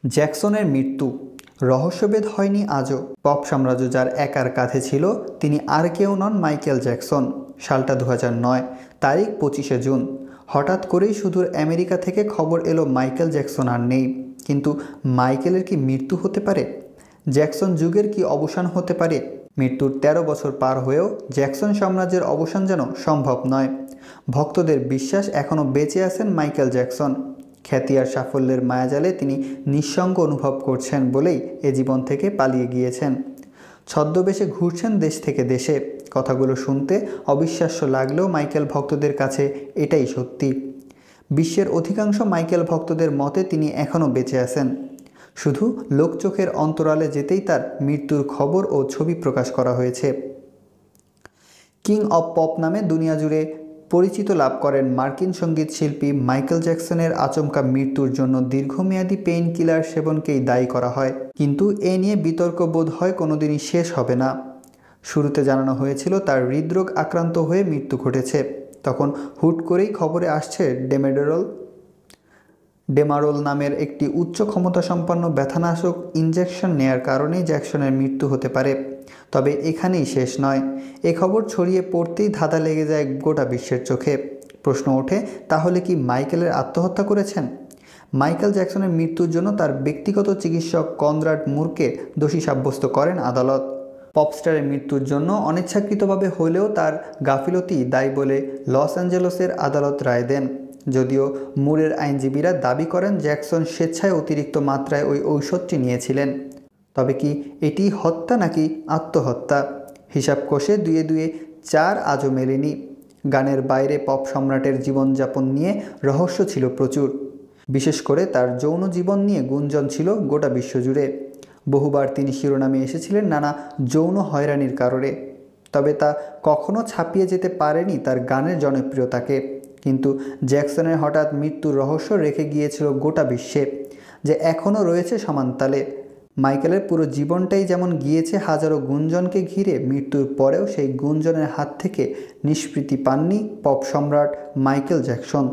জ্যাকসনের মৃত্যু রহস্যভেদ হয়নি আজও। পপ সাম্রাজ্য যার একার কাঁধে ছিল তিনি আর কেউ নন, মাইকেল জ্যাকসন। সালটা 2009, তারিখ 25শে জুন। হঠাৎ করেই সুদূর আমেরিকা থেকে খবর এলো মাইকেল জ্যাকসন আর নেই। কিন্তু মাইকেলের কি মৃত্যু হতে পারে? জ্যাকসন যুগের কি অবসান হতে পারে? মৃত্যুর 13 বছর পার হয়েও জ্যাকসন সাম্রাজ্যের অবসান যেন সম্ভব নয়। ভক্তদের বিশ্বাস এখনও বেঁচে আছেন মাইকেল জ্যাকসন। খ্যাতি আর সাফল্যের মায়াজালে তিনি নিঃসঙ্গ অনুভব করছেন বলেই এ জীবন থেকে পালিয়ে গিয়েছেন। ছদ্মবেশে ঘুরছেন দেশ থেকে দেশে। কথাগুলো শুনতে অবিশ্বাস্য লাগলেও মাইকেল ভক্তদের কাছে এটাই সত্যি। বিশ্বের অধিকাংশ মাইকেল ভক্তদের মতে তিনি এখনও বেঁচে আছেন। শুধু লোকচোখের অন্তরালে যেতেই তার মৃত্যুর খবর ও ছবি প্রকাশ করা হয়েছে। কিং অব পপ নামে দুনিয়া জুড়ে পরিচিত লাভ করেন মার্কিন সঙ্গীত শিল্পী মাইকেল জ্যাকসনের আচমকা মৃত্যুর জন্য দীর্ঘমেয়াদী পেইন কিলার সেবনকেই দায়ী করা হয়। কিন্তু এ নিয়ে বিতর্ক বোধ হয় কোনোদিনই শেষ হবে না। শুরুতে জানানো হয়েছিল তার হৃদরোগ আক্রান্ত হয়ে মৃত্যু ঘটেছে। তখন হুট করেই খবরে আসছে ডেমারোল নামের একটি উচ্চ ক্ষমতাসম্পন্ন ব্যথানাশক ইনজেকশন নেয়ার কারণেই জ্যাকসনের মৃত্যু হতে পারে। তবে এখানেই শেষ নয়। এ খবর ছড়িয়ে পড়তেই ধাঁধা লেগে যায় গোটা বিশ্বের চোখে। প্রশ্ন ওঠে, তাহলে কি মাইকেলের আত্মহত্যা করেছেন? মাইকেল জ্যাকসনের মৃত্যুর জন্য তার ব্যক্তিগত চিকিৎসক কনরাড মুরকে দোষী সাব্যস্ত করেন আদালত। পপস্টারের মৃত্যুর জন্য অনিচ্ছাকৃতভাবে হলেও তার গাফিলতি দায়ী বলে লস অ্যাঞ্জেলসের আদালত রায় দেন। যদিও মুরের আইনজীবীরা দাবি করেন জ্যাকসন স্বেচ্ছায় অতিরিক্ত মাত্রায় ওই ঔষধটি নিয়েছিলেন। তবে কি এটি হত্যা নাকি আত্মহত্যা? হিসাব কষে দুয়ে দুয়ে 4 আজও মেলেনি। গানের বাইরে পপ সম্রাটের জীবনযাপন নিয়ে রহস্য ছিল প্রচুর। বিশেষ করে তার যৌন জীবন নিয়ে গুঞ্জন ছিল গোটা বিশ্বজুড়ে। বহুবার তিনি শিরোনামে এসেছিলেন নানা যৌন হয়রানির কারণে। তবে তা কখনো ছাপিয়ে যেতে পারেনি তার গানের জনপ্রিয়তাকে। কিন্তু জ্যাকসনের হঠাৎ মৃত্যুর রহস্য রেখে গিয়েছিল গোটা বিশ্বে, যে এখনও রয়েছে সমানতালে। মাইকেলের পুরো জীবনটাই যেমন গিয়েছে হাজারো গুঞ্জনকে ঘিরে, মৃত্যুর পরেও সেই গুঞ্জনের হাত থেকে নিষ্কৃতি পাননি পপ সম্রাট মাইকেল জ্যাকসন।